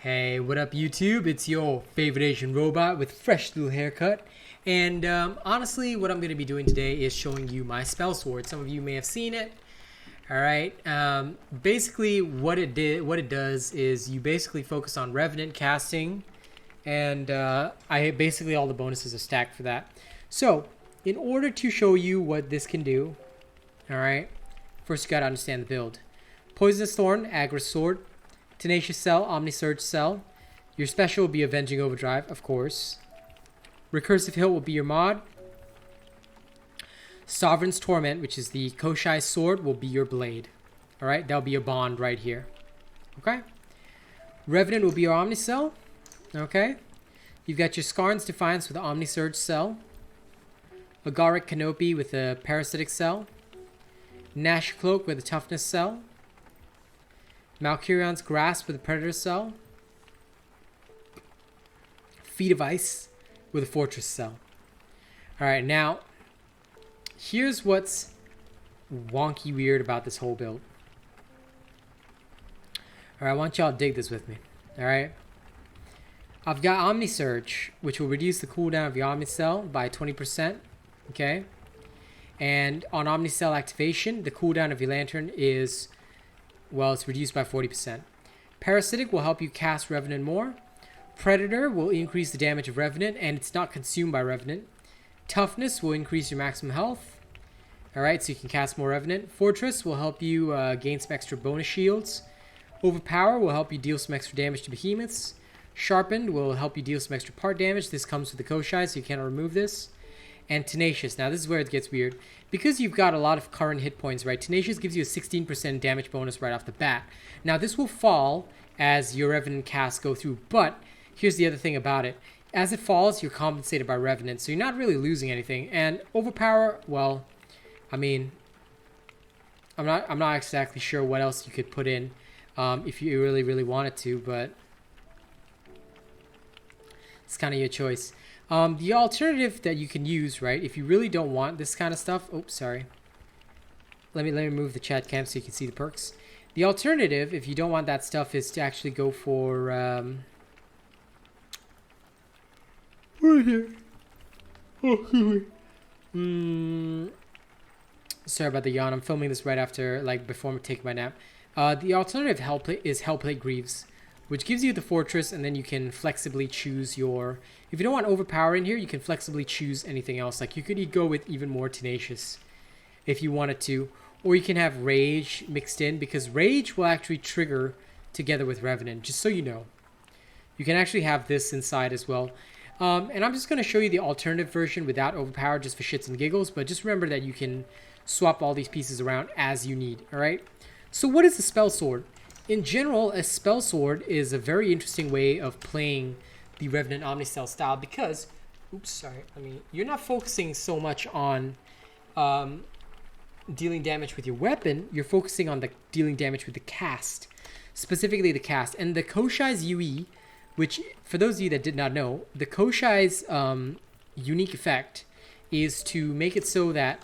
Hey, what up YouTube? It's your favorite Asian robot with fresh little haircut. And honestly, what I'm going to be doing today is showing you my spell sword. Some of you may have seen it. All right. Basically, what it does is you basically focus on Revenant casting, and I basically all the bonuses are stacked for that. So, in order to show you what this can do, all right, first you got to understand the build. Poisonous Thorn, Aggro Sword. Tenacious Cell, Omnisurge Cell. Your special will be Avenging Overdrive, of course. Recursive Hilt will be your mod. Sovereign's Torment, which is the Koshai Sword, will be your blade. Alright, that'll be your bond right here. Okay? Revenant will be your Omnicell. Okay? You've got your Skarn's Defiance with the Omnisurge Cell. Agaric Canopy with the Parasitic Cell. Nash Cloak with the Toughness Cell. Malkurion's Grasp with a Predator Cell. Feet of Ice with a Fortress Cell. Alright, now, here's what's wonky weird about this whole build. Alright, I want y'all to dig this with me. Alright? I've got Omnisurge, which will reduce the cooldown of your Omnicell by 20%. Okay? And on Omnicell activation, the cooldown of your Lantern is... well, it's reduced by 40%. Parasitic will help you cast Revenant more. Predator will increase the damage of Revenant, and it's not consumed by Revenant. Toughness will increase your maximum health. Alright, so you can cast more Revenant. Fortress will help you gain some extra bonus shields. Overpower will help you deal some extra damage to behemoths. Sharpened will help you deal some extra part damage. This comes with the Koshai, so you cannot remove this. And Tenacious. Now, this is where it gets weird. Because you've got a lot of current hit points, right? Tenacious gives you a 16% damage bonus right off the bat. Now, this will fall as your Revenant casts go through. But, here's the other thing about it. As it falls, you're compensated by Revenant. So, you're not really losing anything. And Overpower, well, I mean... I'm not exactly sure what else you could put in if you really wanted to. But, it's kind of your choice. The alternative that you can use, right, if you really don't want this kind of stuff... oops, sorry. Let me move the chat cam so you can see the perks. The alternative, if you don't want that stuff, is to actually go for... right here. Oh, sorry about the yawn. I'm filming this right after, like, before taking my nap. The alternative is Hellplate Greaves, which gives you the Fortress, and then you can flexibly choose your... if you don't want Overpower in here, you can flexibly choose anything else. Like, you could go with even more Tenacious if you wanted to. Or you can have Rage mixed in, because Rage will actually trigger together with Revenant, just so you know. You can actually have this inside as well. And I'm just going to show you the alternative version without Overpower, just for shits and giggles. But just remember that you can swap all these pieces around as you need, alright? So what is the Spell Sword? In general, a Spell Sword is a very interesting way of playing the Revenant Omnicell style because, oops, sorry, you're not focusing so much on dealing damage with your weapon, you're focusing on the dealing damage with the cast, specifically the cast. And the Koshai's UE, which, for those of you that did not know, the Koshai's unique effect is to make it so that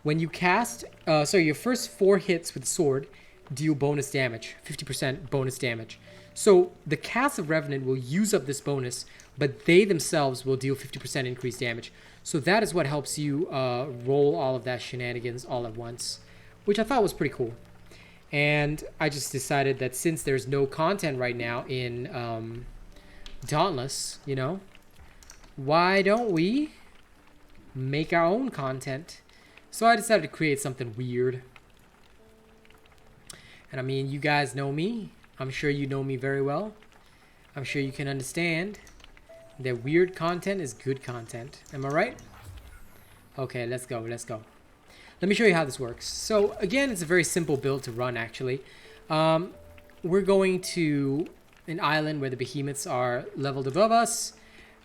when you cast, your first 4 hits with the sword deal bonus damage, 50% bonus damage. So the cast of Revenant will use up this bonus, but they themselves will deal 50% increased damage. So that is what helps you roll all of that shenanigans all at once, which I thought was pretty cool. And I just decided that since there's no content right now in Dauntless, you know, why don't we make our own content? So I decided to create something weird. And I mean, you guys know me. I'm sure you know me very well. I'm sure you can understand that weird content is good content. Am I right? Okay, let's go. Let me show you how this works. So again, it's a very simple build to run actually. We're going to an island where the behemoths are leveled above us.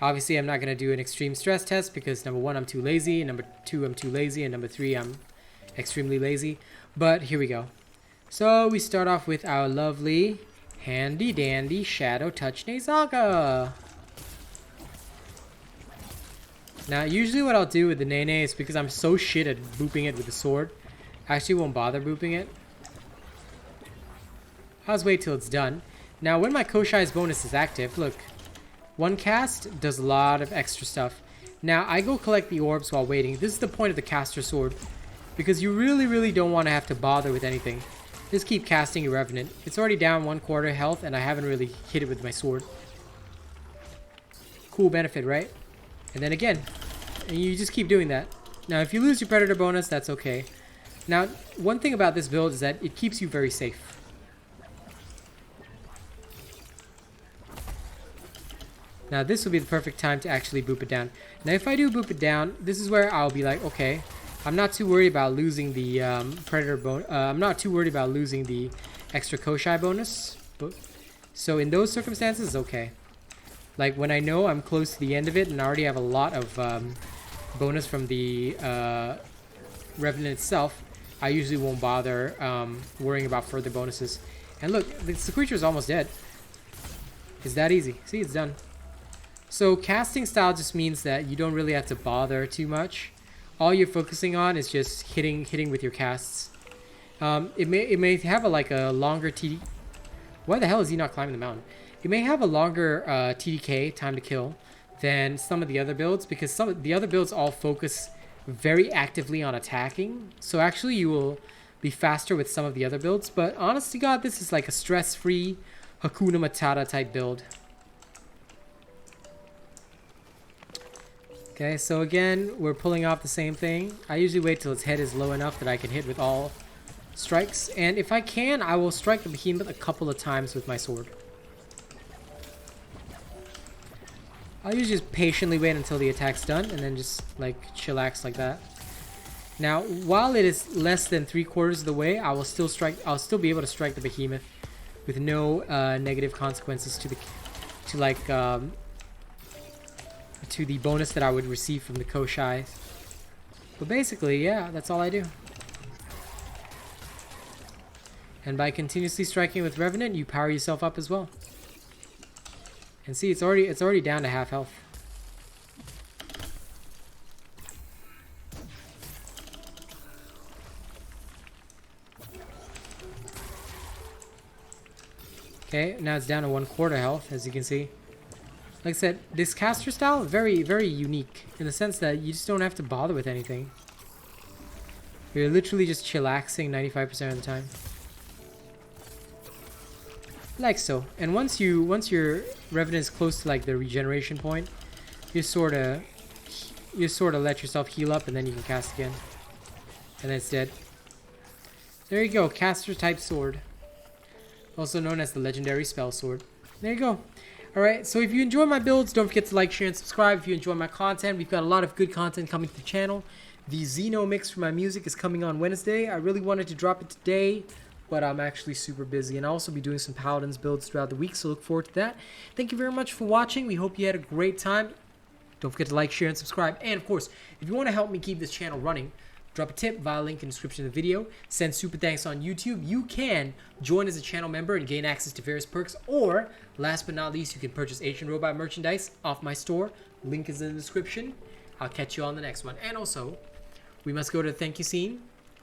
Obviously, I'm not going to do an extreme stress test because number 1, I'm too lazy. Number 2, I'm too lazy. And number 3, I'm extremely lazy. But here we go. So we start off with our lovely, handy dandy Shadow Touch Nezaga. Now, usually what I'll do with the Nene is because I'm so shit at booping it with the sword, I actually won't bother booping it. I'll just wait till it's done. Now, when my Koshai's bonus is active, look, one cast does a lot of extra stuff. Now, I go collect the orbs while waiting. This is the point of the caster sword, because you really don't want to have to bother with anything. Just keep casting your Revenant. It's already down 1/4 health, and I haven't really hit it with my sword. Cool benefit, right? And then again, and you just keep doing that. Now, if you lose your Predator bonus, that's okay. Now, one thing about this build is that it keeps you very safe. Now, this will be the perfect time to actually boop it down. Now, if I do boop it down, this is where I'll be like, okay, I'm not too worried about losing the Predator bonus. I'm not too worried about losing the extra Koshai bonus. So in those circumstances, okay. Like when I know I'm close to the end of it and I already have a lot of bonus from the Revenant itself, I usually won't bother worrying about further bonuses. And look, the creature is almost dead. It's that easy. See, it's done. So casting style just means that you don't really have to bother too much. All you're focusing on is just hitting with your casts. It may have a longer TD. Why the hell is he not climbing the mountain? It may have a longer TDK, time to kill, than some of the other builds, because some of the other builds all focus very actively on attacking. So actually you will be faster with some of the other builds. But honest to God, this is like a stress-free Hakuna Matata type build. Okay, so again, we're pulling off the same thing. I usually wait till its head is low enough that I can hit with all strikes. And if I can, I will strike the behemoth a couple of times with my sword. I'll usually just patiently wait until the attack's done and then just like chillax like that. Now, while it is less than 3/4 of the way, I'll still be able to strike the behemoth with no negative consequences to the bonus that I would receive from the Koshai. But basically, yeah, that's all I do. And by continuously striking with Revenant, you power yourself up as well. And see, it's already down to half health. Okay, now it's down to 1/4 health, as you can see. Like I said, this caster style is very unique in the sense that you just don't have to bother with anything. You're literally just chillaxing 95% of the time. Like so. And once your Revenant is close to like the regeneration point, you sort of let yourself heal up and then you can cast again. And then it's dead. There you go, caster type sword. Also known as the legendary spell sword. There you go. Alright, so if you enjoy my builds, don't forget to like, share, and subscribe. If you enjoy my content, we've got a lot of good content coming to the channel. The Xeno mix for my music is coming on Wednesday. I really wanted to drop it today, but I'm actually super busy. And I'll also be doing some Paladins builds throughout the week, so look forward to that. Thank you very much for watching. We hope you had a great time. Don't forget to like, share, and subscribe. And of course, if you want to help me keep this channel running, drop a tip via link in the description of the video. Send super thanks on YouTube. You can join as a channel member and gain access to various perks. Or, last but not least, you can purchase Ancient Robot merchandise off my store. Link is in the description. I'll catch you on the next one. And also, we must go to the thank you scene.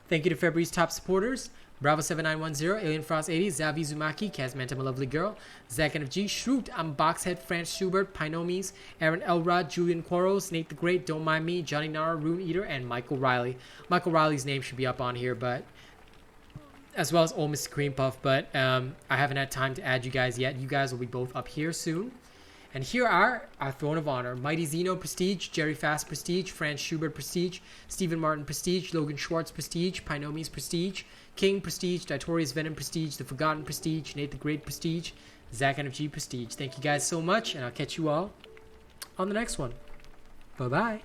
Thank you to February's top supporters. Bravo7910, Alien Frost 80, Zavi Zumaki, Kazmanta, my lovely girl, Zach NFG, Shroot, I'm Boxhead, France Schubert, Pinomies, Aaron Elrod, Julian Quarles, Nate the Great, Don't Mind Me, Johnny Nara, Rune Eater, and Michael Riley. Michael Riley's name should be up on here, but as well as Old Mr. Cream Puff, but I haven't had time to add you guys yet. You guys will be both up here soon. And here are our Throne of Honor. Mighty Xeno Prestige, Jerry Fast Prestige, France Schubert Prestige, Stephen Martin Prestige, Logan Schwartz Prestige, Pinomies Prestige, King Prestige, Ditorius Venom Prestige, The Forgotten Prestige, Nate the Great Prestige, Zach NFG Prestige. Thank you guys so much, and I'll catch you all on the next one. Bye-bye.